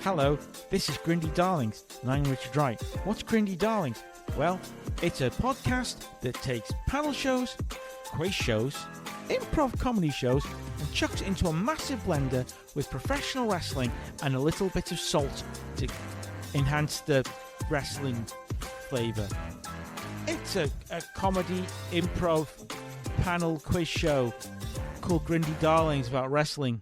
Hello, this is Grindy Darlings, and I'm Richard Wright. What's Grindy Darlings? Well, it's a podcast that takes panel shows, quiz shows, improv comedy shows, and chucks it into a massive blender with professional wrestling and a little bit of salt to enhance the wrestling flavour. It's a comedy, improv, panel quiz show called Grindy Darlings about wrestling.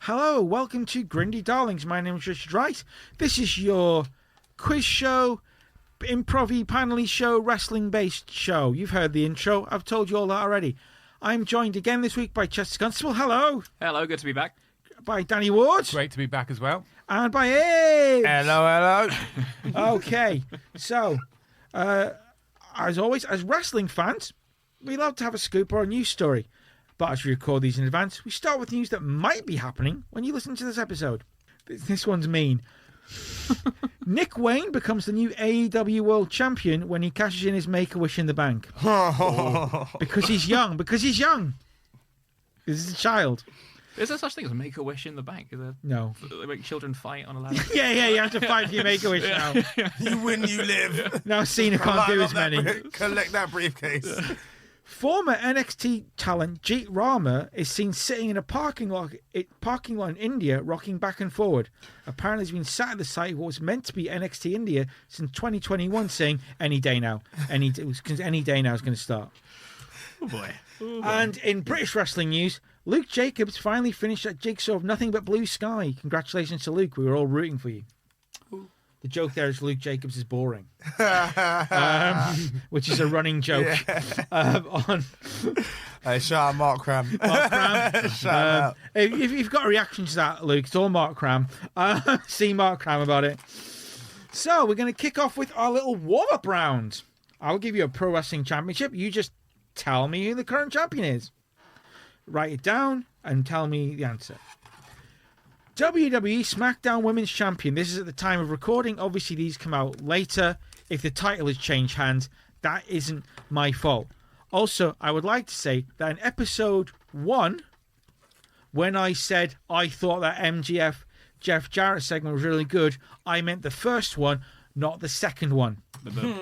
Hello, welcome to Grindy Darlings. My name is Richard Wright. This is your quiz show, improv-y, panel-y show, wrestling-based show. You've heard the intro. I've told you all that already. I'm joined again this week by Chester Constable. Hello. Hello, good to be back. By Danny Ward. Great to be back as well. And by Ibs. Hello. Okay, so, as always, as wrestling fans, we love to have a scoop or a news story. But as we record these in advance, we start with news that might be happening when you listen to this episode. This one's mean. Nick Wayne becomes the new AEW World Champion when he cashes in his Make-A-Wish in the bank. Because he's young. This is a child. Is there such thing as Make-A-Wish in the bank? Is there, No. They make children fight on a ladder? Yeah, you have to fight for your Make-A-Wish now. You win, you live. Now Cena can't do as many. Collect that briefcase. Former NXT talent Jeet Rama is seen sitting in a parking lot in India, rocking back and forward. Apparently, he's been sat at the site of what was meant to be NXT India since 2021, saying any day now. Any day now is going to start. Oh boy. And in British wrestling news, Luke Jacobs finally finished that jigsaw of Nothing But Blue Sky. Congratulations to Luke. We were all rooting for you. The joke there is Luke Jacobs is boring, which is a running joke. On Hey, shout out Mark Cram. Shout out. If you've got a reaction to that, Luke, it's all Mark Cram. See Mark Cram about it. So we're going to kick off with our little warm-up round. I'll give you a pro wrestling championship. You just tell me who the current champion is. Write it down and tell me the answer. WWE SmackDown Women's Champion. This is at the time of recording. Obviously, these come out later. If the title has changed hands, that isn't my fault. Also, I would like to say that in episode 1, when I said I thought that MGF Jeff Jarrett segment was really good, I meant the first one, not the second one,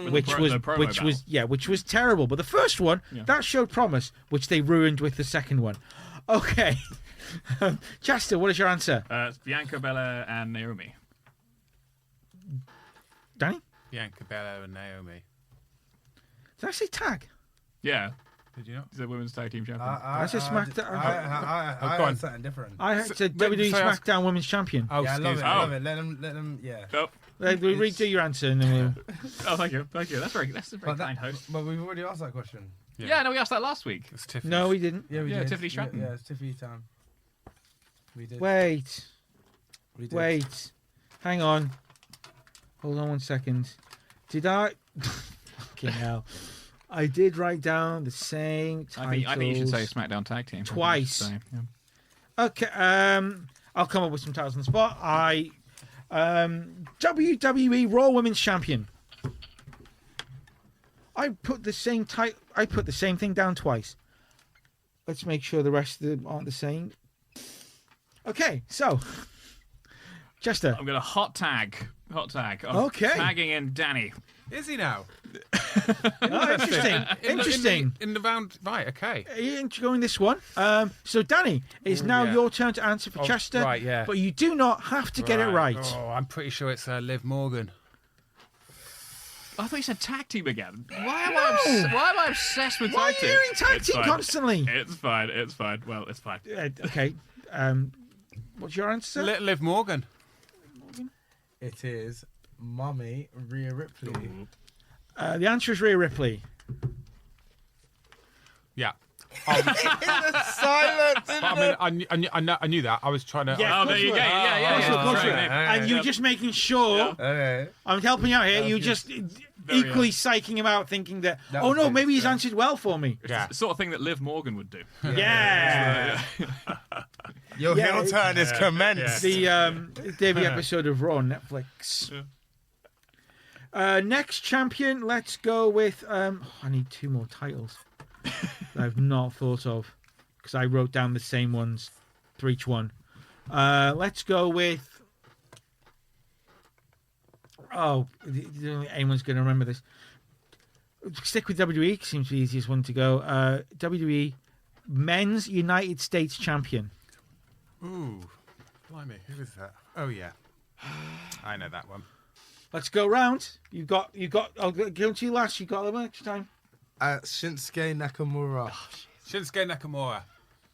which was terrible. But the first one, that showed promise, which they ruined with the second one. Okay. Chester, what is your answer? It's Bianca Belair and Naomi. Danny? Bianca Belair and Naomi. Did I say tag? Yeah. Did you not? It's the women's tag team champion. I said SmackDown. I heard something different. I said WWE SmackDown Women's Champion. Oh, yeah, I love it. Let them, Oh. We'll redo your answer and then we'll... Oh, thank you. That's a very kind host. But we've already asked that question. Yeah, no, we asked that last week. It's Tiffany. No, we didn't. Yeah, we did. Tiffany Stratton. Yeah, it's Tiffany's time. We did. Wait. We did. Wait. Hang on. Hold on 1 second. Did I... Fucking hell. I did write down the same titles. I think you should say SmackDown Tag Team. Twice. So, yeah. Okay, I'll come up with some titles on the spot. WWE Raw Women's Champion. I put the same thing down twice. Let's make sure the rest of them aren't the same. Okay, so Chester. I'm going to hot tag. I'm Okay. tagging in Danny. Is he now? Interesting. In the round, right? Okay. Are you enjoying this one? So Danny, it's now your turn to answer for Chester. Right, yeah. But you do not have to get it right. Oh, I'm pretty sure it's Liv Morgan. I thought you said tag team again. Why am I obsessed with Why tag are team? you hearing tag It's team fine. constantly? It's fine. Well, it's fine. Okay. What's your answer? Liv Morgan. It is Mummy Rhea Ripley. The answer is Rhea Ripley. Yeah. Silence. I knew that. I was trying to. Yeah, Oh, there you go. Yeah. And you're just making sure. Okay. I'm helping you out here. You're just equally psyching him out, thinking that oh no, maybe he's answered well for me. Yeah. The sort of thing that Liv Morgan would do. Yeah. Your Yeah, heel turn is commenced. The debut episode of Raw on Netflix. Next champion, let's go with. I need 2 more titles that I've not thought of because I wrote down the same ones for each one. Let's go with Oh, I don't think anyone's going to remember this. Stick with WWE. Seems the easiest one to go. WWE Men's United States Champion. Ooh, blimey, who is that? Oh yeah, I know that one. Let's go round. You've got. I'll go to you last. You got a little extra time. Shinsuke Nakamura. Shinsuke Nakamura.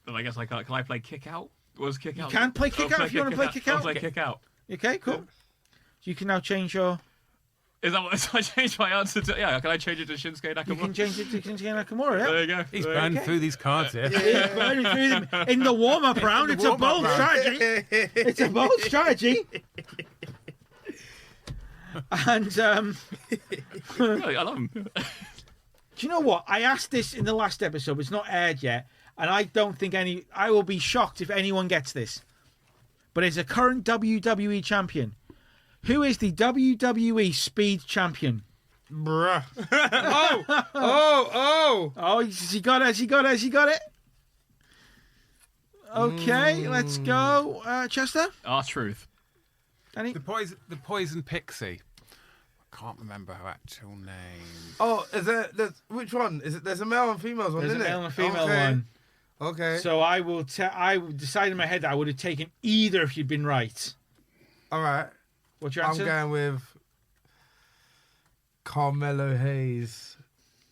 But I guess I can't. Can I play kick out? What was kick out? You can play kick out if you want to play kick out. I'll play kick out. Okay, cool. You can now change your. Is that what? So I changed my answer to? Yeah, can I change it to Shinsuke Nakamura? You can change it to Shinsuke Nakamura. Yeah. There you go. He's burning through these cards here. He's burning through them in the warm-up round. It's a bold strategy. It's a bold strategy. And Really, I love him. do you know what? I asked this in the last episode. It's not aired yet, and I don't think I will be shocked if anyone gets this. But as a current WWE champion, who is the WWE Speed Champion? Bruh. Oh! Oh, has he got it? Has he got it? Has he got it? Okay, let's go. Chester? R-Truth. Danny? The poison pixie. I can't remember her actual name. Oh, which one? There's a male and female one, There's a isn't it? male and female one. Okay. So I decided in my head that I would have taken either if you'd been right. All right. What's your I'm answer? going with Carmelo Hayes.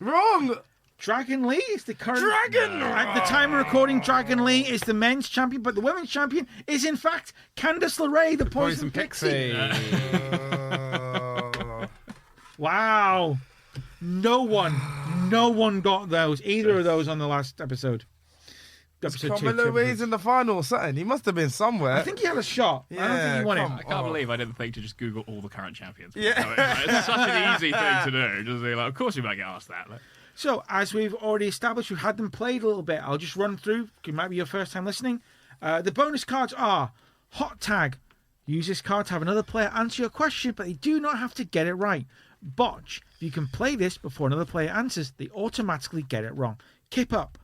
Wrong! Dragon Lee is the current... Dragon! At the time of recording, Dragon Lee is the men's champion, but the women's champion is, in fact, Candice LeRae, the Poison Pixie. Wow. No one got those, either of those on the last episode. Episode Carmelo Hayes in the final or something. He must have been somewhere. I think he had a shot. I don't think he won it. I can't believe I didn't think to just Google all the current champions. Yeah. It's such an easy thing to do. Just be like, of course you might get asked that. Like, So, as we've already established, we've had them played a little bit. I'll just run through. It might be your first time listening. The bonus cards are Hot Tag. Use this card to have another player answer your question, but they do not have to get it right. Botch. You can play this before another player answers. They automatically get it wrong. Kip Up.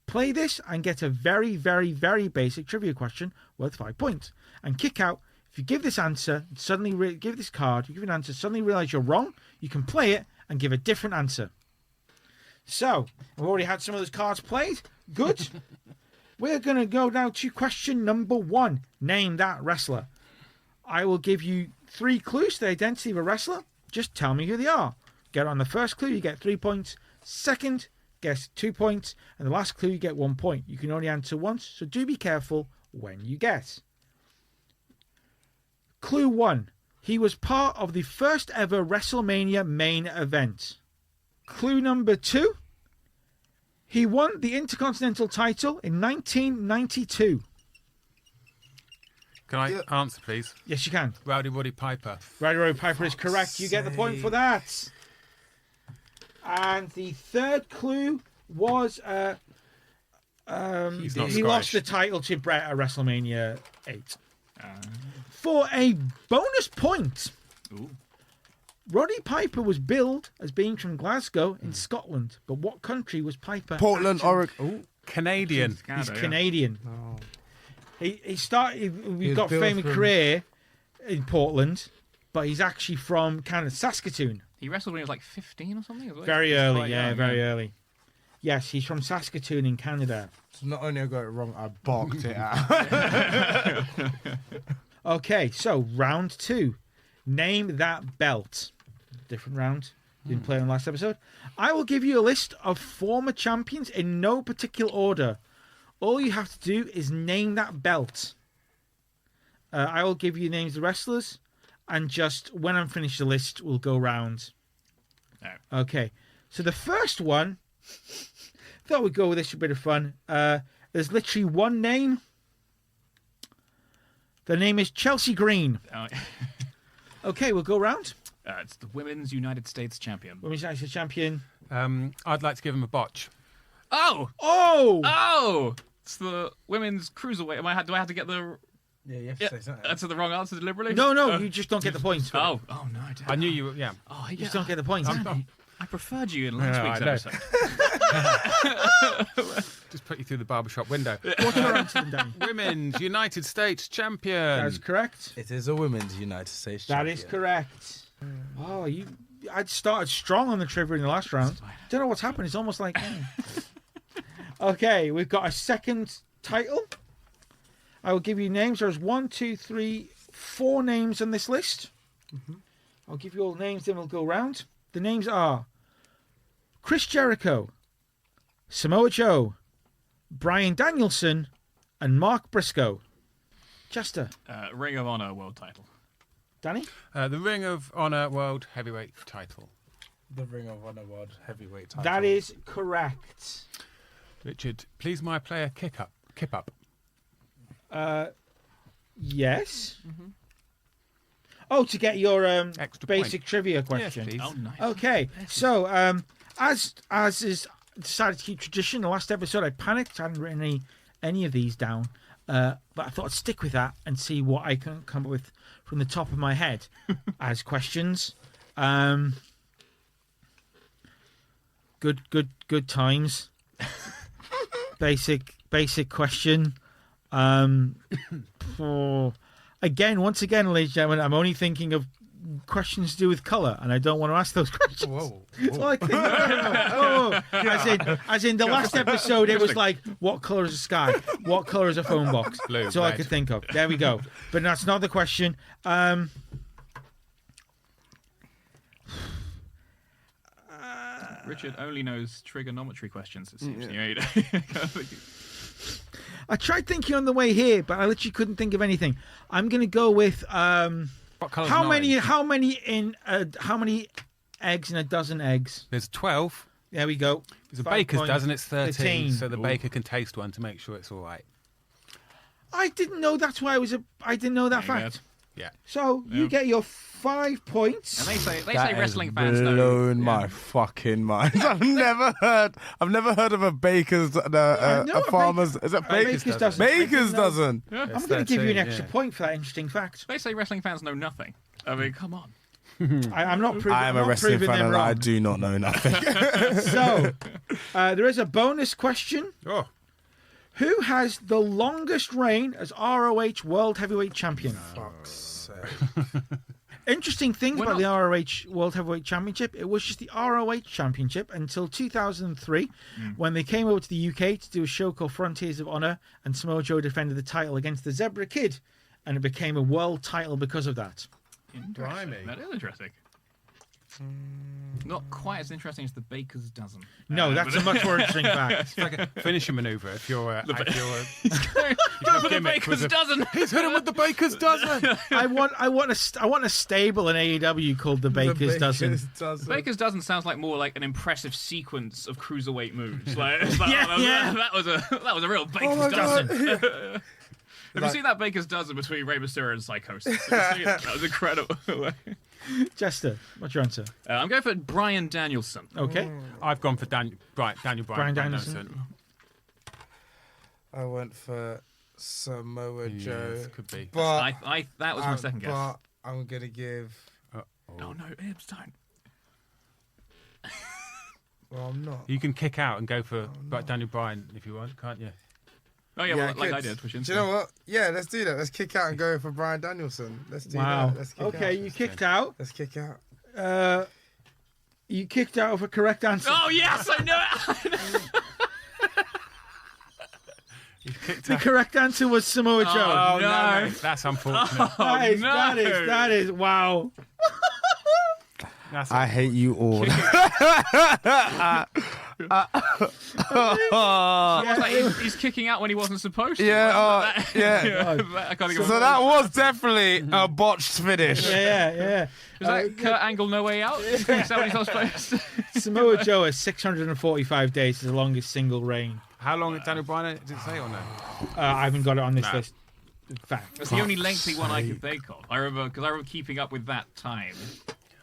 Play this and get a very, very, very basic trivia question worth 5 points. And Kick Out. If you give this answer, suddenly give this card, you give an answer, suddenly realize you're wrong, you can play it and give a different answer. So, we've already had some of those cards played. Good. We're going to go now to question number 1. Name that wrestler. I will give you 3 clues to the identity of a wrestler. Just tell me who they are. Get on the first clue, you get 3 points. Second, guess 2 points. And the last clue, you get 1 point. You can only answer once, so do be careful when you guess. Clue 1. He was part of the first ever WrestleMania main event. Clue number 2. He won the Intercontinental title in 1992. Can I answer, please? Yes, you can. Rowdy Roddy Piper. Rowdy Roddy Piper is correct. You get the point for that. And the third clue was he lost the title to Bret at WrestleMania 8. For a bonus point, Roddy Piper was billed as being from Glasgow in Scotland. But what country was Piper? Portland, Oregon. Canadian. He's Canadian. Oh. He started. We was got billed famous from- career in Portland, but he's actually from Canada, Saskatoon. he wrestled when he was like 15 or something. As well. Very He's early, quite yeah, young, very early. Yes, he's from Saskatoon in Canada. So not only I got it wrong, I barked it out. Okay, so round 2. Name that belt. Different round. Didn't play on the last episode. I will give you a list of former champions in no particular order. All you have to do is name that belt. I will give you names of the wrestlers, and just when I'm finished the list, we'll go round. No. Okay, so the first one, thought we'd go with this for a bit of fun. There's literally one name. The name is Chelsea Green. Okay, we'll go round. It's the Women's United States Champion. Women's United States Champion. I'd like to give him a botch. Oh! It's the Women's Cruiserweight. Do I have to get the... Yeah, you have to say something. That's the wrong answer deliberately? No, you just don't get the points. Oh, no, I didn't. I knew you were, yeah. Oh, You just don't get the points. I preferred you in last week's I know. episode. Just put you through the barbershop window. What's your answer, then, Danny? Women's United States champion. That's correct. It is a women's United States That champion. is correct. Oh, I'd started strong on the trivia in the last round. Don't know what's happened. It's almost like... Okay, we've got a second title. I will give you names. There's 1, 2, 3, 4 names on this list. I'll give you all names, then we'll go round. The names are Chris Jericho, Samoa Joe, Bryan Danielson, and Mark Briscoe. Chester. Ring of Honor world title. Danny? The Ring of Honor World Heavyweight title. The Ring of Honor World Heavyweight title. That is correct. Richard, please my player kip up. Yes. Oh, to get your Extra basic point. trivia Yes, question. please. Oh, nice. Okay, so as is decided to keep tradition, the last episode I panicked. I hadn't written any of these down, but I thought I'd stick with that and see what I can come up with from the top of my head as questions. Good times. Basic question. Once again, ladies and gentlemen, I'm only thinking of questions to do with colour, and I don't want to ask those questions. Whoa. That's all I think. As in the last episode, it was like, what colour is the sky? What colour is a phone box? Blue, That's all I red. could think of. There we go. But that's not the question. Richard only knows trigonometry questions, it seems. You know, I tried thinking on the way here, but I literally couldn't think of anything. I'm going to go with What colour's how an many orange? how many eggs in a dozen eggs? There's 12. There we go. There's a 5 baker's points. dozen, it's 13. 13. So the baker can taste one to make sure it's all right. I didn't know that's why I didn't know that Hang fact. Yeah. So you get your 5 points. and they say That wrestling has fans know. blown my fucking mind. I've never heard of a baker's, a farmer's. Is it Baker's dozen. Baker's dozen. I'm going to give you an extra point for that interesting fact. They say wrestling fans know nothing. I mean, come on. I'm not proving. I am a wrestling fan them and wrong. I do not know nothing. So there is a bonus question. Oh. Who has the longest reign as ROH World Heavyweight Champion? Fuck's sake. Interesting thing We're about the ROH World Heavyweight Championship, it was just the ROH Championship until 2003 when they came over to the UK to do a show called Frontiers of Honor, and Samoa Joe defended the title against the Zebra Kid, and it became a world title because of that. Blimey. That is interesting. Not quite as interesting as the baker's dozen. No, that's a much more interesting fact. It's like a finishing maneuver if you're Go for the gimmick baker's with a- dozen. He's hit him with the baker's dozen. I want a stable in AEW called the Baker's Dozen. Baker's dozen sounds like more like an impressive sequence of cruiserweight moves. Like, Yeah. that was a real baker's my dozen. God. Have you seen that baker's dozen between Rey Mysterio and Psychosis? That was incredible. Chester, what's your answer? I'm going for Bryan Danielson. Okay. I've gone for Daniel Bryan Bryan Danielson. I went for Samoa Joe. Yes, could be. But That was my second guess. But I'm gonna give. Oh no, Ibs, don't. Well, I'm not. You can kick out and go for Daniel Bryan if you want, can't you? Oh yeah, well, like kids. I did. Which Do you know what? Yeah, let's do that. Let's kick out and go for Bryan Danielson. Let's do Wow. that. Let's kick Okay, out. you kicked out. Let's kick out. You kicked out of a correct answer. Oh yes, I knew it. You kicked The out. correct answer was Samoa Joe. Oh no. no, that's unfortunate. That is wow. That's I hate you all. It's like he's kicking out when he wasn't supposed to. Yeah, yeah. I can't So that was definitely a botched finish. Yeah. Is that Kurt Angle No Way Out? Is that what he's not supposed to? Samoa Joe has 645 days as the longest single reign. How long did Daniel Bryan did it say or no? I haven't got it on this No. list. Fact. It's the only lengthy one I could think of. I remember keeping up with that time.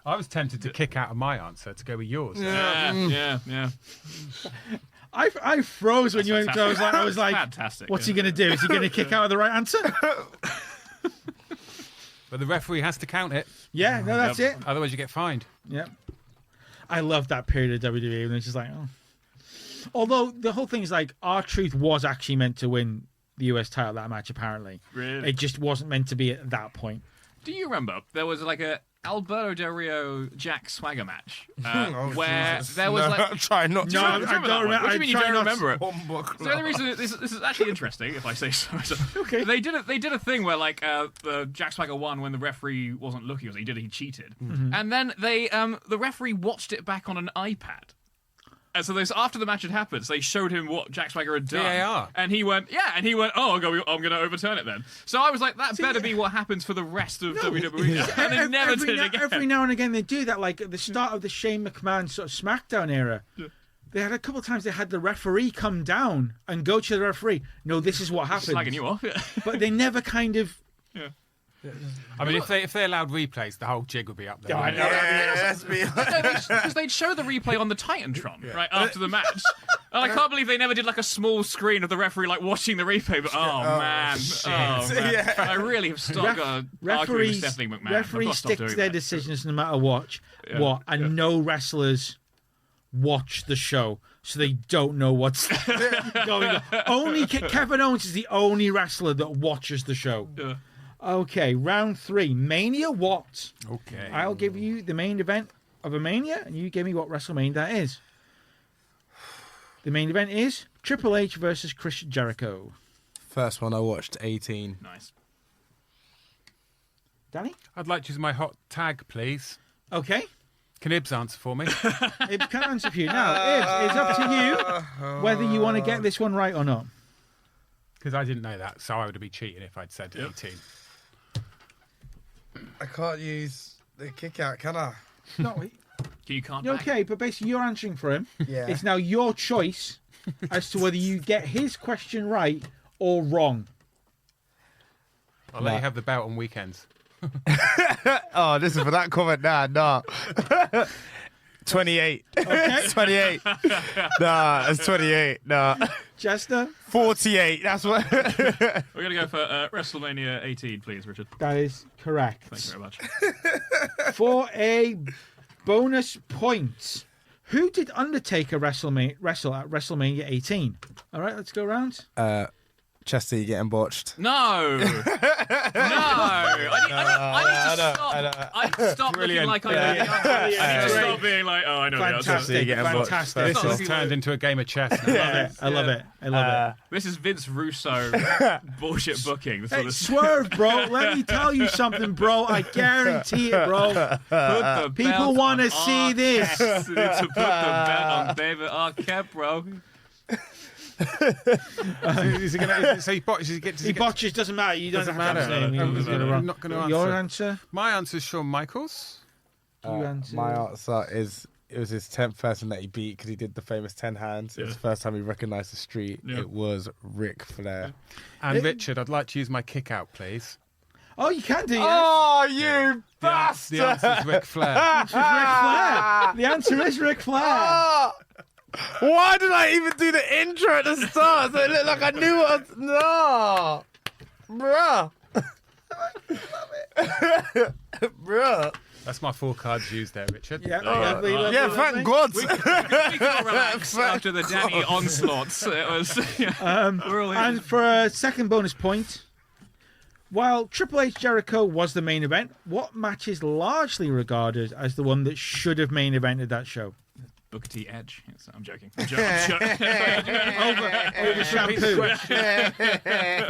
I was tempted to kick out of my answer to go with yours. Yeah. I froze when you went. I was like, fantastic. what's he going to do? Is he going to kick out of the right answer? But the referee has to count it, Yeah, no, that's it. otherwise you get fined. Yeah. I love that period of WWE when it's just like, Although the whole thing is like, R-Truth was actually meant to win the US title that match. Apparently, Really? it just wasn't meant to be at that point. Do you remember there was like a Alberto Del Rio Jack Swagger match where Jesus. there was like. Try not to. No, Do you remember that one? What do you mean you don't remember it? Bombok So the only reason this is actually interesting, if I say so. Okay. They did a thing where like the Jack Swagger won when the referee wasn't looking, or he cheated, and then the referee watched it back on an iPad. And so after the match had happened, so they showed him what Jack Swagger had done. VAR. And he went, oh, I'm going to overturn it then. So I was like, that better be what happens for the rest of WWE. And they never did it again. Every now and again they do that, like at the start of the Shane McMahon sort of SmackDown era. Yeah. They had a couple of times they had the referee come down and go to the referee. No, this is what happened. Slagging you off. But they never kind of... Yeah. I mean, if they allowed replays, the whole jig would be up there. Yeah, I know. Because they'd show the replay on the Titantron right after the match, and I can't believe they never did like a small screen of the referee like watching the replay. But man, Yeah. I really have stopped arguing with Stephanie McMahon. I've got Referees to stop stick doing to their that. decisions no matter what, and no wrestlers watch the show, so they don't know what's going on. Only Kevin Owens is the only wrestler that watches the show. Yeah. Okay, round 3, Mania what? Okay. I'll give you the main event of a Mania, and you give me what WrestleMania that is. The main event is Triple H versus Chris Jericho. First one I watched, 18. Nice. Danny? I'd like to use my hot tag, please. Okay. Can Ibs answer for me? It can answer for you. Now, Ibs, it's up to you whether you want to get this one right or not. Because I didn't know that, so I would be cheating if I'd said 18. I can't use the kick out, can I? No, You can't. okay, but basically you're answering for him. Yeah. It's now your choice as to whether you get his question right or wrong. I'll let you have the belt on weekends. Oh, this is for that comment. Nah. 28. Okay. 28. Nah, it's 28. Nah. Chester? 48. That's what. We're going to go for WrestleMania 18, please, Richard. That is correct. Thank you very much. For a bonus point, who did Undertaker wrestle at WrestleMania 18? All right, let's go around. Chester, you getting botched. No! I need to stop looking Brilliant. like I know the answer. I need to stop being like, oh, I know the answer. Fantastic. getting botched. Fantastic. This has turned into a game of chess now. Yeah, I love it. I love it. This is Vince Russo bullshit booking. This Hey, is swerve, bro. Let me tell you something, bro. I guarantee it, bro. put the People belt want to on see this. Arquette. To put the bet on David Arquette, bro. Is he gonna, so he botches, He botches, doesn't matter. You don't Doesn't have to matter. say anything. He's gonna I'm run. not going to Your answer. answer? My answer is Shawn Michaels. You answer. My answer is it was his 10th person that he beat because he did the famous 10 hands. It was the first time he recognised the street. Yeah. It was Ric Flair. And Richard, I'd like to use my kick out, please. Oh, you can do, yeah. Oh, you bastard! The answer is Ric Flair. It's Ric Flair. The answer is Ric Flair. Oh, why did I even do the intro at the start? So it looked like I knew what I was... No. Bruh. Bruh. That's my 4 cards used there, Richard. Yeah, lovely, lovely, Yeah, lovely. thank God. We can relax after the Danny onslaughts. It was. We're all in. And for a second bonus point, while Triple H Jericho was the main event, what match is largely regarded as the one that should have main evented that show? Booker T Edge. Yes, I'm joking. I'm joking. Over shampoo.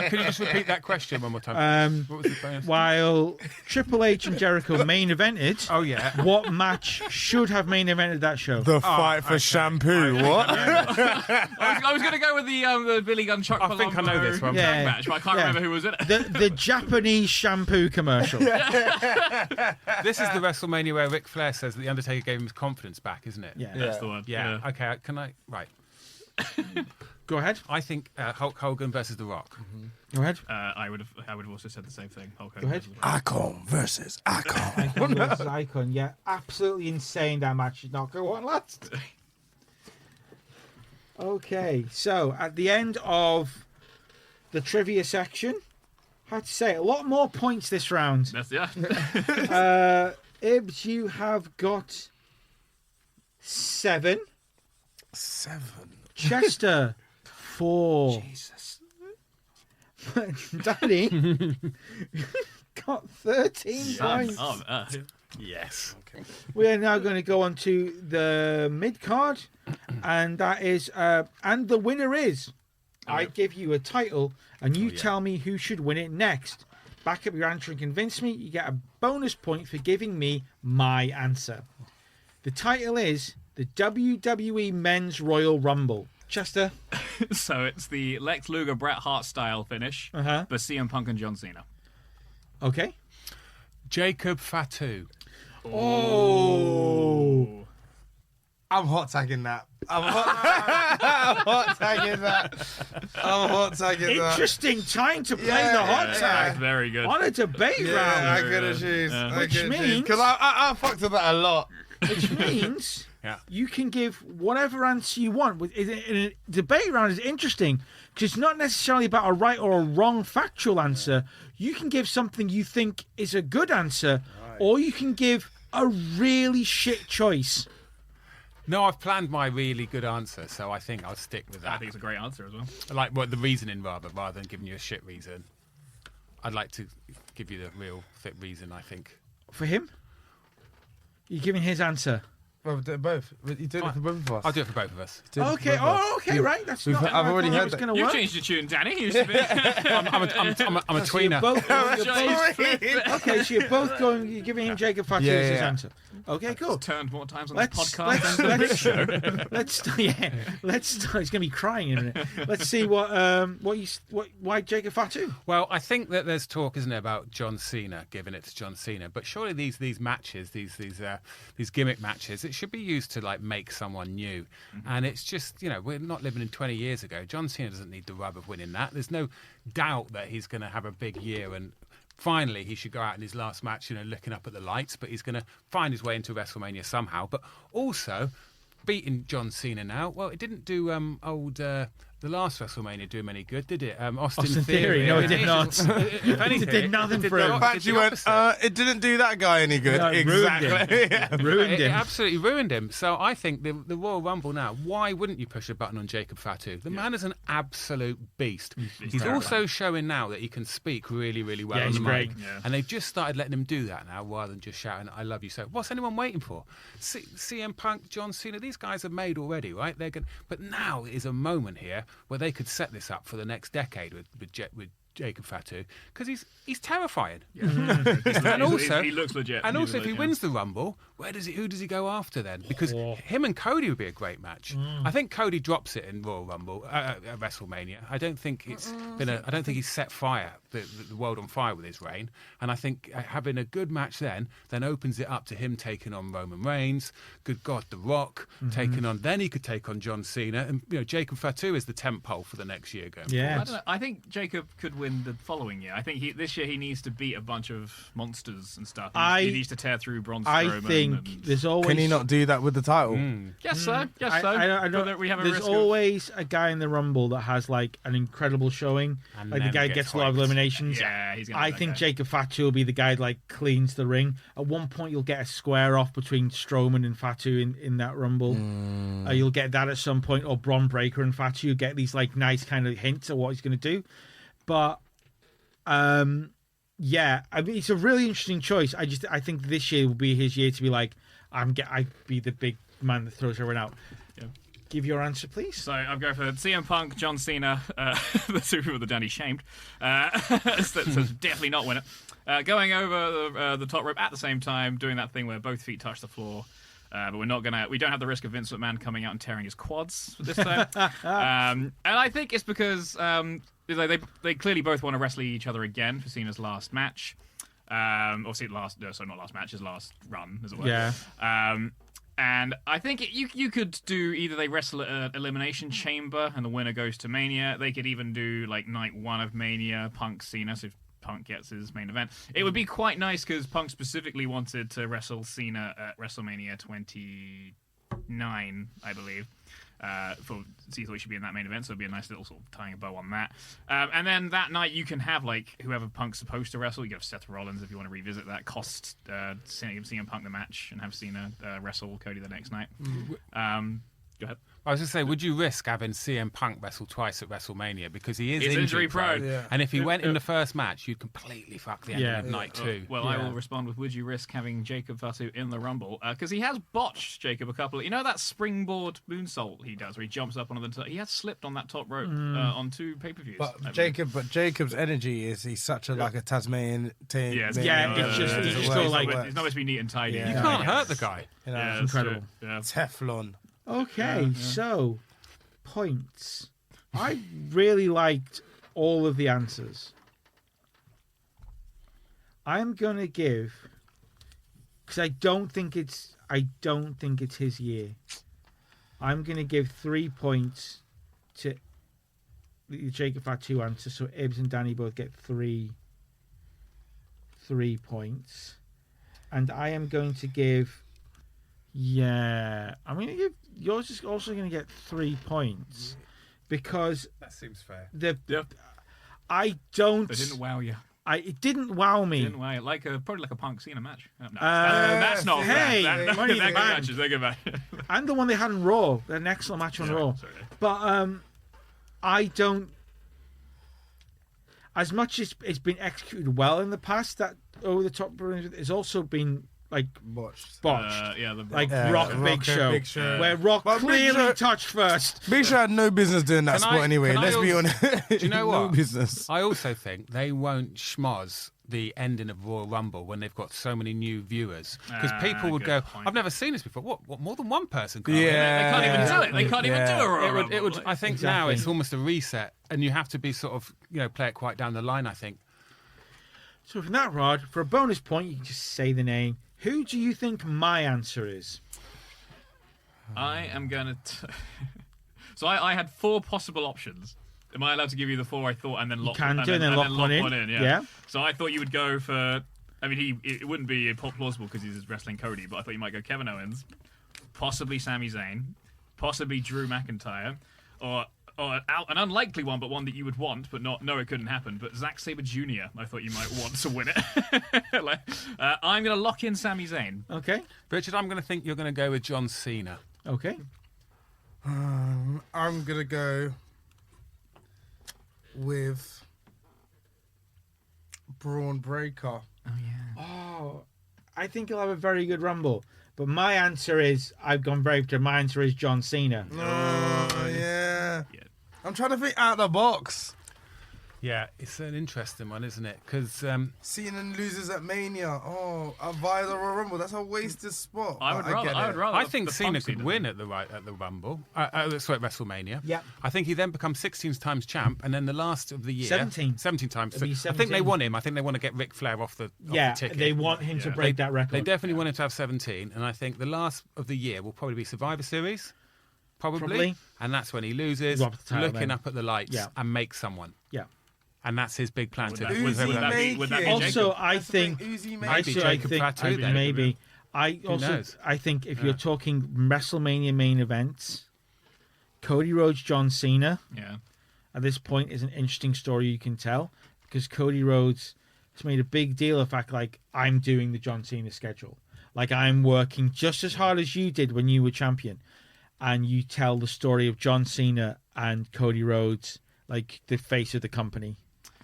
Could you just repeat that question one more time? What was the bonus? While Triple H and Jericho main evented, Oh, yeah. what match should have main evented that show? The fight for shampoo. What? I was going to go with the Billy Gunn Chuck I think I know this one. tag match, but I can't remember who was in it. The Japanese shampoo commercial. This is the WrestleMania where Ric Flair says that The Undertaker gave him his confidence back, isn't it? Yeah. That's the one. Yeah. Okay, can I... Right. Go ahead. I think Hulk Hogan versus The Rock. Go ahead. I would have also said the same thing. Hulk Go ahead. Hogan. Icon versus Icon. Icon versus Icon. Yeah, absolutely insane. That match should not go on last. Okay, so at the end of the trivia section, I have to say a lot more points this round. That's yeah. Ibs, you have got 7. 7. Chester, 4. Jesus. Danny got 13 points. Yes. Okay. We are now going to go on to the mid card, and that is, and the winner is. I give you a title, and you tell me who should win it next. Back up your answer and convince me. You get a bonus point for giving me my answer. The title is the WWE Men's Royal Rumble. Chester. So it's the Lex Luger Bret Hart style finish, but CM Punk and John Cena. Okay. Jacob Fatu. Oh. I'm hot tagging that. I'm hot tagging that. Interesting time to play Yeah, the hot yeah, tag. Very good. On a debate round. I could have choose. Which means- because I fucked with that a lot. Which means Yeah. you can give whatever answer you want. In a debate round is interesting because it's not necessarily about a right or a wrong factual answer. You can give something you think is a good answer, or you can give a really shit choice. No, I've planned my really good answer, so I think I'll stick with I that. think it's a great answer as well. Like the reasoning rather than giving you a shit reason. I'd like to give you the real fit reason, I think. For him? You're giving his answer. Well, we're doing both. You're doing it for both of us. I'll do it for both of us. Okay. Oh, okay. Right. That's not. I've already I thought it heard was that. going to You work. changed your tune, Danny. You used to be. I'm a So you're tweener. okay, so you're both going. You're giving him Jacob Fatu as his answer. Okay, cool. Turned more times on Let's this podcast than let's this show. let's start. He's going to be crying in a minute. Let's see why Jacob Fatu. Well, I think that there's talk, isn't there, about John Cena, giving it to John Cena. But surely these matches, these gimmick matches, it should be used to like make someone new. And it's just, we're not living in 20 years ago. John Cena doesn't need the rub of winning that. There's no doubt that he's going to have a big year and finally he should go out in his last match, looking up at the lights. But he's going to find his way into WrestleMania somehow. But also beating John Cena now, well, it didn't do the last WrestleMania do him any good, did it? Austin Theory. No, it did not. If anything, It did nothing for him. In fact, you went, it didn't do that guy any good. No, it Exactly. Ruined It him. absolutely ruined him. So I think the Royal Rumble now, why wouldn't you push a button on Jacob Fatu? The man is an absolute beast. He's also showing now that he can speak really, really well Yeah, on he's the great. mic. Yeah. And they've just started letting him do that now rather than just shouting, I love you. So what's anyone waiting for? CM Punk, John Cena, these guys are made already, right? But now is a moment here where they could set this up for the next decade with Jacob Fatu because he's terrifying. And also, he looks legit. And also, if he wins the Rumble, who does he go after then? Because him and Cody would be a great match. I think Cody drops it in Royal Rumble at WrestleMania. I don't think I don't think he's set the world on fire with his reign. And I think having a good match then opens it up to him taking on Roman Reigns. Good God, The Rock taking on. Then he could take on John Cena, and Jacob Fatu is the tent pole for the next year going. Yeah. I don't know. I think Jacob could win the following year. I think this year he needs to beat a bunch of monsters and stuff. He needs to tear through Braun Strowman. I think there's always. Can he not do that with the title? Yes, sir. Yes, I sir. don't, We have a there's risk always a guy in the Rumble that has like an incredible showing. And Like the then guy gets gets a lot of hyped. eliminations. Yeah, he's gonna I be that think guy. Jacob Fatu will be the guy that like cleans the ring. At one point, you'll get a square off between Strowman and Fatu in that Rumble. You'll get that at some point, or Braun Breaker and Fatu. You get these like nice kind of hints of what he's going to do. But yeah, I mean, it's a really interesting choice. I think this year will be his year to be like, I be the big man that throws everyone out. Yeah. Give your answer, please. So I'm going for CM Punk, John Cena, the two people that Danny shamed. So definitely not winner. Going over the top rope at the same time, doing that thing where both feet touch the floor. But we don't have the risk of Vince McMahon coming out and tearing his quads this time. And I think it's because they clearly both want to wrestle each other again for Cena's last match. Obviously not last match, his last run, as it were. Yeah. And I think you could do either they wrestle at an Elimination Chamber and the winner goes to Mania. They could even do like night one of Mania, Punk Cena, so if Punk gets his main event. It would be quite nice because Punk specifically wanted to wrestle Cena at WrestleMania 29, I believe. So he thought he should be in that main event, so it'd be a nice little sort of tying a bow on that. And then that night you can have like whoever Punk's supposed to wrestle. You have Seth Rollins if you want to revisit that. Cost CM Punk the match and have Cena wrestle Cody the next night. Go ahead. I was just saying, would you risk having CM Punk wrestle twice at WrestleMania because he is He's injury prone. Yeah. and if he went in the first match, you'd completely fuck the end of night two. Well, I will respond with: would you risk having Jacob Fatu in the Rumble? Because he has botched Jacob a couple. You know that springboard moonsault he does, where he jumps up onto the top. He has slipped on that top rope on 2 pay-per-views. But Jacob's energy he's such a like a Tasmanian team. Yeah, it's just all like- it's not supposed to be neat and tidy. Yeah. You can't hurt the guy. You know, Yeah, It's incredible. true. Yeah. Teflon. Okay, so points. I really liked all of the answers. I'm gonna give, because I don't think it's his year. I'm gonna give 3 points to the Jacob Fatu answer, so Ibs and Danny both get 3 points, and I am going to give. Yeah, I'm going to give yours is also going to get 3 points because That seems fair. I don't. It didn't wow you. It didn't wow me. Didn't wow you. Probably like a Punk Cena match. No, that's not hey, bad. money in They're the good bank. matches. They're good matches. And the one they had on Raw, an excellent match on Raw. Sorry. But I don't. As much as it's been executed well in the past, that over the top has also been like botched. Rock Big Show, where Rock But Big clearly Show- touched first. Big Show had no business doing that Can spot I- anyway. can I Let's be also- honest. Do you know No what? business. I also think they won't schmoz the ending of Royal Rumble when they've got so many new viewers. Because people would good go, point. I've never seen this before. What, more than one person can Yeah. They can't even do it. They can't even do a Royal Rumble. It would. I think now Exactly. it's almost a reset, and you have to be sort of, play it quite down the line, I think. So from that, Rod, for a bonus point, you can just say the name. Who do you think my answer is? I am going to... So I had 4 possible options. Am I allowed to give you the 4 I thought and then lock can do, and then lock one in. Yeah. Yeah. So I thought you would go for... I mean, it wouldn't be plausible because he's wrestling Cody, but I thought you might go Kevin Owens, possibly Sami Zayn, possibly Drew McIntyre, or an unlikely one, but one that you would want, but no, it couldn't happen. But Zack Sabre Jr. I thought you might want to win it. I'm going to lock in Sami Zayn. Okay. Richard, I'm going to think you're going to go with John Cena. Okay. I'm gonna go with Braun Breaker. Oh, I think he'll have a very good Rumble. But my answer is, I've gone very good. My answer is John Cena. Oh yeah. Yeah. I'm trying to think out of the box. Yeah, it's an interesting one, isn't it? Because Cena loses at Mania. Oh, via the Royal Rumble. That's a wasted spot. I would get rather. I think the Cena Punk could Cena win thing. at the Rumble. Sorry, at WrestleMania. Yeah. I think he then becomes 16 times champ, and then the last of the year, 17. 17 times. It'll be I think they 17. want him. I think they want to get Ric Flair off the ticket. They want him to Yeah. break that record. They definitely want him to have 17, and I think the last of the year will probably be Survivor Series, Probably. and that's when he loses, Drop the title looking then. up at the lights, Yeah. and make someone. Yeah. And that's his big plan Would to that- do. would that be Make Jacob? it. Also, I think Uzi Maybe also, Jacob Fatu then. maybe. I knows? think if you're talking WrestleMania main events, Cody Rhodes, John Cena Yeah. at this point is an interesting story you can tell because Cody Rhodes has made a big deal of the fact like I'm doing the John Cena schedule, like I'm working just as hard as you did when you were champion, and you tell the story of John Cena and Cody Rhodes, like the face of the company.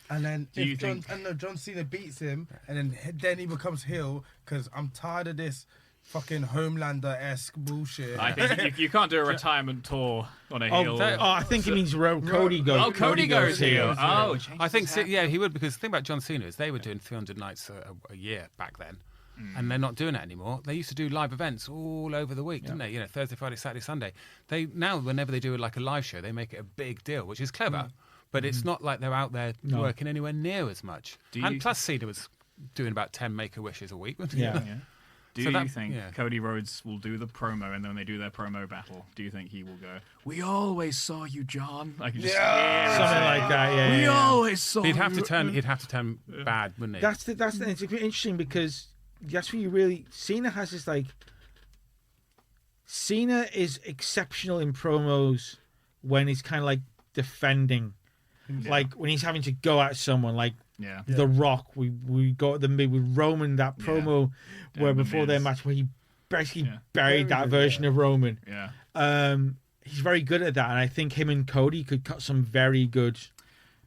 And then Do you if John Cena beats him, and then he becomes heel because I'm tired of this fucking Homelander-esque bullshit. I think you can't do a retirement tour on a heel. I think it means Cody goes. Oh, Cody goes heel. Oh, it changes I think, his hat. yeah, he would, because the thing about John Cena is they were doing 300 nights a year back then, and they're not doing it anymore. They used to do live events all over the week, didn't they? Thursday, Friday, Saturday, Sunday. Now, whenever they do like a live show, they make it a big deal, which is clever. But it's not like they're out there working anywhere near as much. And plus, Cena was doing about 10 Make-A-Wishes a week, wasn't he? Yeah. Yeah. Do So you that- think yeah. Cody Rhodes will do the promo, and then when they do their promo battle, do you think he will go, "We always saw you, John"? I can just hear it. Something like that. Yeah. We yeah. always saw He'd you. have to turn bad, wouldn't he? That's it's interesting because that's when you really Cena has this like. Cena is exceptional in promos when he's kind of like defending, like when he's having to go at someone, like Yeah. The Rock. We got the mid with Roman, that promo where The before their Miz. match where he basically Yeah. buried that version of Roman. Yeah. he's very good at that, and I think him and Cody could cut some very good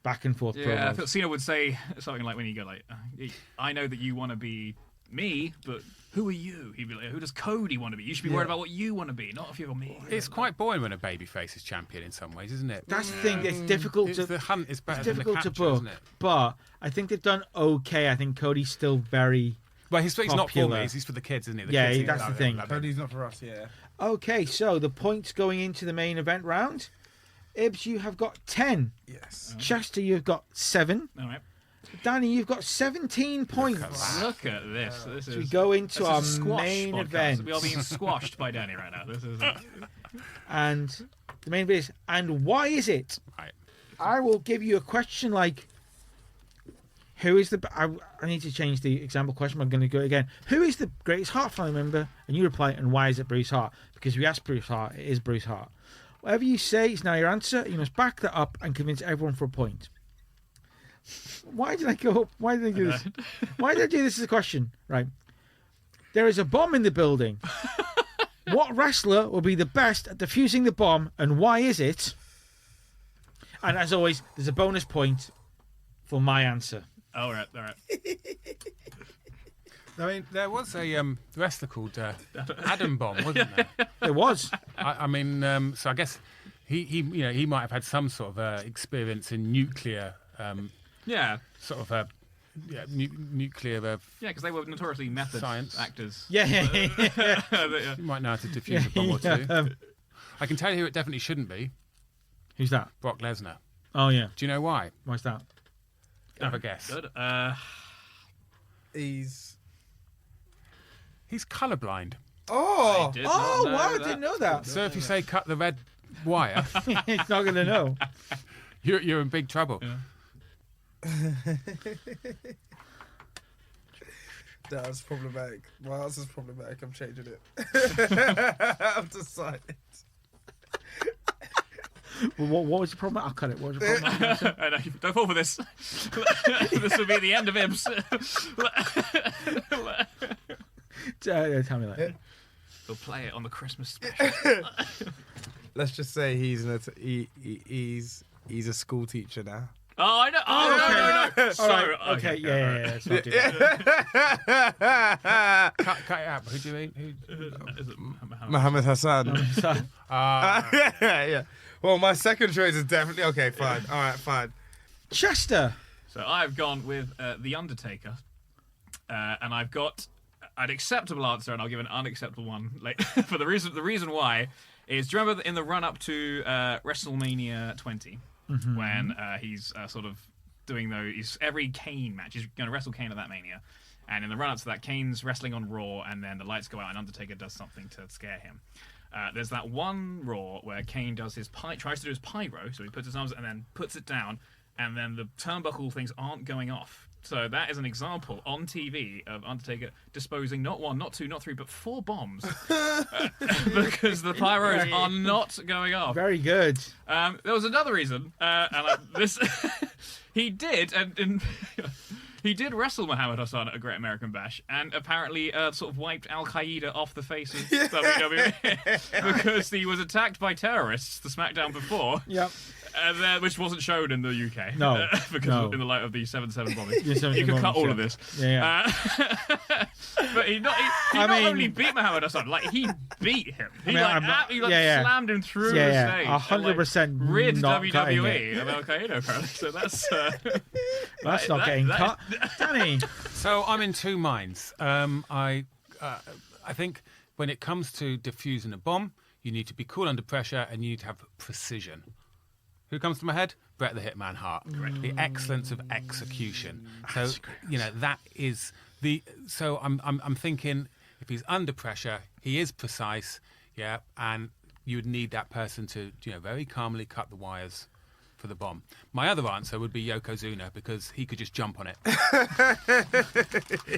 back and forth Yeah, I promos. thought Cena would say something like when you go like, I know that you want to be me, but who are you? He'd be like, who does Cody want to be? You should be worried about what you want to be, not if you're me. It's quite boring when a babyface is champion in some ways, isn't it? That's the thing. It's difficult to The hunt is better it's than the difficult capture, to book, isn't it? but I think they've done okay. I think Cody's still very Well, he's not for popular. me. He's for the kids, isn't he? The Yeah, kids seem to that's the love thing. him. Cody's not for us, yeah. okay. So the points going into the main event round. Ibs, you have got 10. Yes. Chester, you've got 7. All right. Danny, you've got 17 points. Look at this. This So is we go into this our is a squash main podcast. event. We are being squashed by Danny right now. This is And the main event is, and why is it? Right. I will give you a question like, who is the... I need to change the example question. I'm going to go again. Who is the greatest Hart family member? And you reply, and why is it Bruce Hart? Because we asked Bruce Hart, it is Bruce Hart. Whatever you say is now your answer. You must back that up and convince everyone for a point. Why did I go... Why did I do this? Why did I do this as a question? Right. There is a bomb in the building. What wrestler will be the best at defusing the bomb, and why is it? And as always, there's a bonus point for my answer. all right. I mean, there was a wrestler called Adam Bomb, wasn't there? It was. I mean, so I guess he might have had some sort of experience in nuclear Yeah, sort of nuclear. yeah, because they were notoriously method Science. actors. Yeah. You might know how to defuse a bomb or two. Yeah. I can tell you who it definitely shouldn't be. Who's that? Brock Lesnar. Oh, yeah. Do you know why? Why's that? Have a guess. Good. He's... He's colourblind. Oh! Did Oh, not know wow, I that. didn't know that. So if you say cut the red wire, He's not going to know. you're in big trouble. That's problematic. My answer's problematic. I'm changing it. I've decided. Well, what was the problem? I'll cut it. What was the problem? I know, don't fall for this. This will be the end of Ibs. Tell me that. We'll play it on the Christmas special. Let's just say he's a school teacher now. Oh, I know. Oh, no. All So, right. Okay. Yeah. Let's not do that. Cut it out. Who do you mean? Is it Mohammed Hassan. Yeah. Well, my second choice is definitely... Okay, fine. All right, fine. Chester. So I've gone with The Undertaker. And I've got an acceptable answer, and I'll give an unacceptable one later. For the reason why is, do you remember in the run-up to WrestleMania 20, when he's sort of doing every Kane match, he's going to wrestle Kane at that Mania, and in the run-up to that, Kane's wrestling on Raw, and then the lights go out, and Undertaker does something to scare him. There's that one Raw where Kane does tries to do his pyro, so he puts his arms and then puts it down, and then the turnbuckle things aren't going off. So that is an example on TV of Undertaker disposing not 1, not 2, not 3, but 4 bombs because the pyros are not going off. Very good. There was another reason, he did, and he did wrestle Muhammad Hassan at a Great American Bash, and apparently sort of wiped Al Qaeda off the face of WWE because he was attacked by terrorists the SmackDown before. Yep. Which wasn't shown in the UK. No. Because in the light of the 7/7 bombing. The 7/7 You could cut bombings, all yeah. of this. Yeah. But he not only beat Muhammad Hassan, like he beat him. He slammed him through the stage. 100% and, rid not cutting WWE of Al Qaeda apparently. So that's That's not getting cut. Danny. So I'm in two minds. I think when it comes to defusing a bomb, you need to be cool under pressure and you need to have precision. Who comes to my head? Bret the Hitman Hart. The excellence of execution. So that is the. So I'm thinking if he's under pressure, he is precise. Yeah, and you would need that person to very calmly cut the wires for the bomb. My other answer would be Yokozuna because he could just jump on it.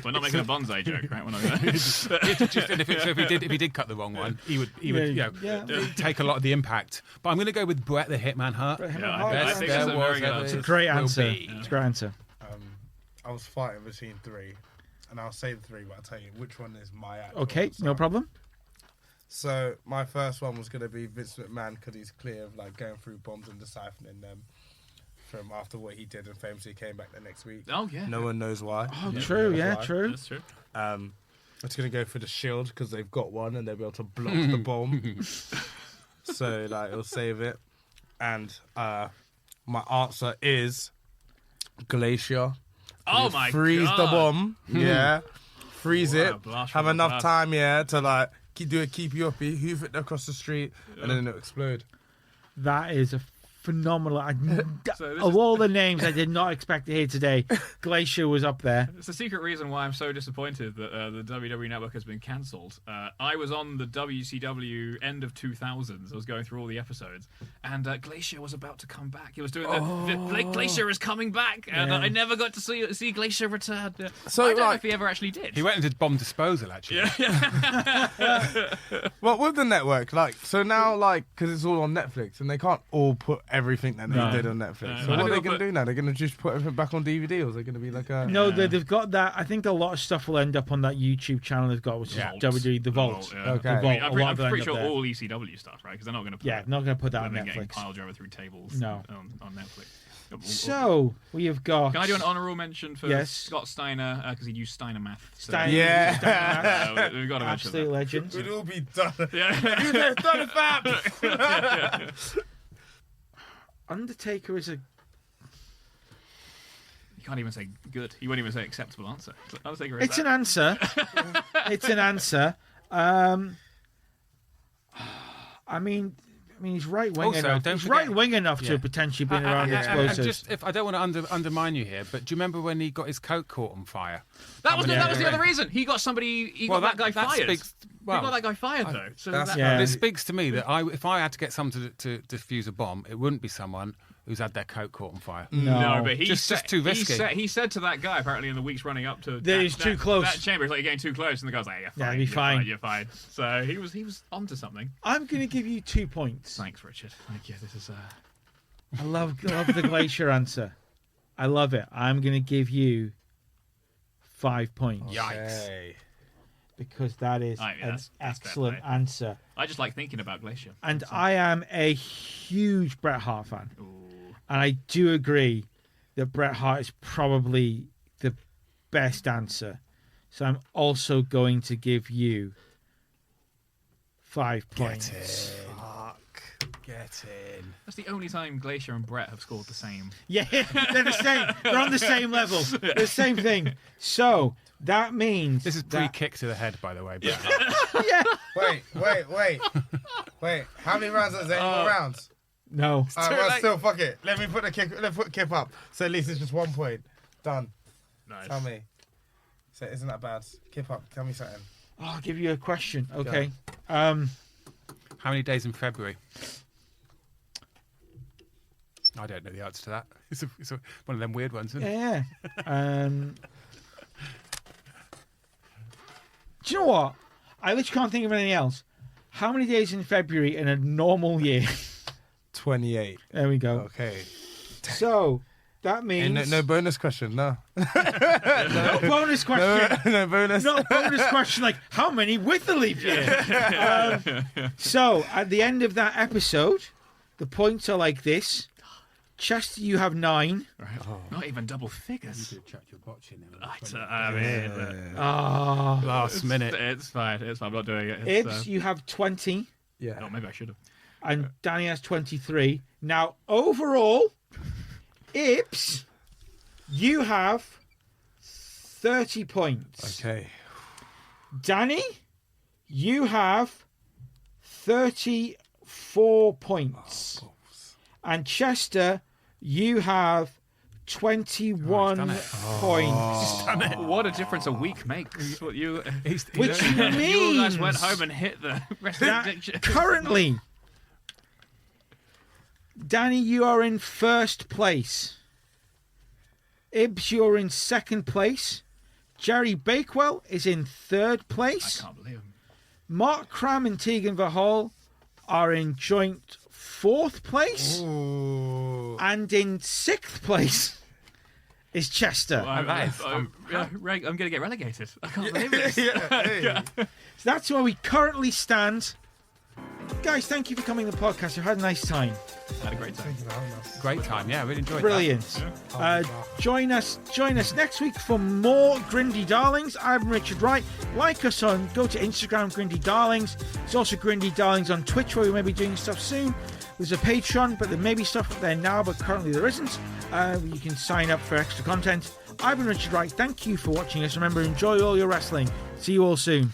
We're not making a bonsai joke, right? We're not if he did cut the wrong one, he would take a lot of the impact. But I'm going to go with Bret the Hitman Hart. Bret Hitman I Hart. think that's a very good It's answer. a great Will answer. be. It's a great answer. I was fighting between 3, and I'll say the 3, but I'll tell you which one is my actual Okay, answer. no problem. So my first one was going to be Vince McMahon because he's clear of like going through bombs and deciphering them from after what he did and famously came back the next week. Oh, yeah. No one knows why. Oh, true. Yeah, why. true. That's true. It's going to go for the Shield because they've got one and they'll be able to block the bomb. So like it'll save it. And my answer is Glacier. Oh, my Freeze God. the bomb. Yeah. Freeze What a it. blast Have from the enough past. time, to like keep you uppy, hoof it across the street, and then it'll explode. That is a phenomenal. So this Of is- all the names I did not expect to hear today, Glacier was up there. It's the secret reason why I'm so disappointed that the WWE Network has been cancelled. I was on the WCW end of 2000s. I was going through all the episodes, and Glacier was about to come back. He was doing Glacier is coming back, and Yeah. I never got to see Glacier return. So, I don't know like- if he ever actually did. He went and did bomb disposal, actually. Well, with the network, like, so now, like, because it's all on Netflix, and they can't all put everything that they No. did on Netflix. No, So but what are they people going to do now? They're going to just put everything back on DVD, or is it going to be like a... No, they've got that. I think a lot of stuff will end up on that YouTube channel they've got, which is WWE The Vault. Yeah. Okay. The I Vault. mean, A I'm lot of pretty them end sure up there. all ECW stuff, right? Because they're not going to put Yeah, not going to put that on women getting Netflix. piled over through tables No. on Netflix. So we have got. Can I do an honourable mention for Yes. Scott Steiner because he used Steiner math? So, Steiner- Yeah. we've got to mention Absolute that. legend. We'd all be done. Yeah. You'd have done it, fam! Undertaker is a. You can't even say good. You won't even say acceptable answer. Undertaker is It's that. an answer. It's an answer. I mean, he's right wing Also, enough. don't He's forget- right wing enough to Yeah. have potentially been around And explosives. just, if I don't want to undermine you here, but do you remember when he got his coat caught on fire? That was the Yeah. other reason. He got somebody. He got that guy fired. Speaks, He got that guy fired though. So That's- that, Yeah. This speaks to me that if I had to get someone to defuse a bomb, it wouldn't be someone who's had their coat caught on fire. No. but he Just said, too risky. He said to that guy apparently in the weeks running up to That he's too close. That chamber, he's like, you're getting too close, and the guy's like, Yeah, fine, be fine. You're fine. So he was onto something. I'm going to give you 2 points. Thanks, Richard. Thank you. This is I love the Glacier answer. I love it. I'm going to give you 5 points. Yikes. Because that is Oh, yeah, an that's fair excellent play. answer. I just like thinking about Glacier. And I am a huge Bret Hart fan. Ooh. And I do agree that Bret Hart is probably the best answer. So I'm also going to give you 5 points. Fuck. Get in. That's the only time Glacier and Brett have scored the same. Yeah, they're the same. They're on the same level. They're the same thing. So that means This is that- pre-kick to the head, by the way. But Yeah. Wait. How many rounds is there? Any more rounds? No. All right, well, still, fuck it. Let me put Kip up. So at least it's just 1 point. Done. Nice. Tell me. So isn't that bad? Kip up. Tell me something. I'll give you a question. Okay. how many days in February? I don't know the answer to that. It's one of them weird ones, isn't it? Yeah. Do you know what? I literally can't think of anything else. How many days in February in a normal year? 28. There we go. Okay. So that means No bonus question, no. no bonus question. No bonus. No bonus question like how many with the leap year. So at the end of that episode, the points are like this. Chester, you have 9. Right. Not even double figures. Chuck your botch in there. I mean, Last minute. it's fine. I'm not doing it. Ibs, you have 20, Yeah. Oh, maybe I should have. and Danny has 23. Now overall, Ibs, you have 30 points. Okay. Danny, you have 34 points. And Chester, you have 21 done it. points. What a difference a week makes. What you, Which you guys means went home and hit the rest of that the diction. currently, Danny, you are in first place. Ibs, you're in second place. Jerry Bakewell is in third I place. can't believe him. Mark Cram and Tegan Verhall are in joint fourth place. Ooh. And in sixth place is Chester. I'm going to get relegated. I can't believe this. Yeah, hey. So that's where we currently stand Guys, thank you for coming to the podcast. I've had a nice time. I had a great time. Great time, yeah, really enjoyed Brilliant. Join us next week for more Grindy Darlings. I'm Richard Wright. Like us go to Instagram, Grindy Darlings. There's also Grindy Darlings on Twitch, where we may be doing stuff soon. There's a Patreon, but there may be stuff up there now, but currently there isn't. You can sign up for extra content. I've been Richard Wright. Thank you for watching us. Remember, enjoy all your wrestling. See you all soon.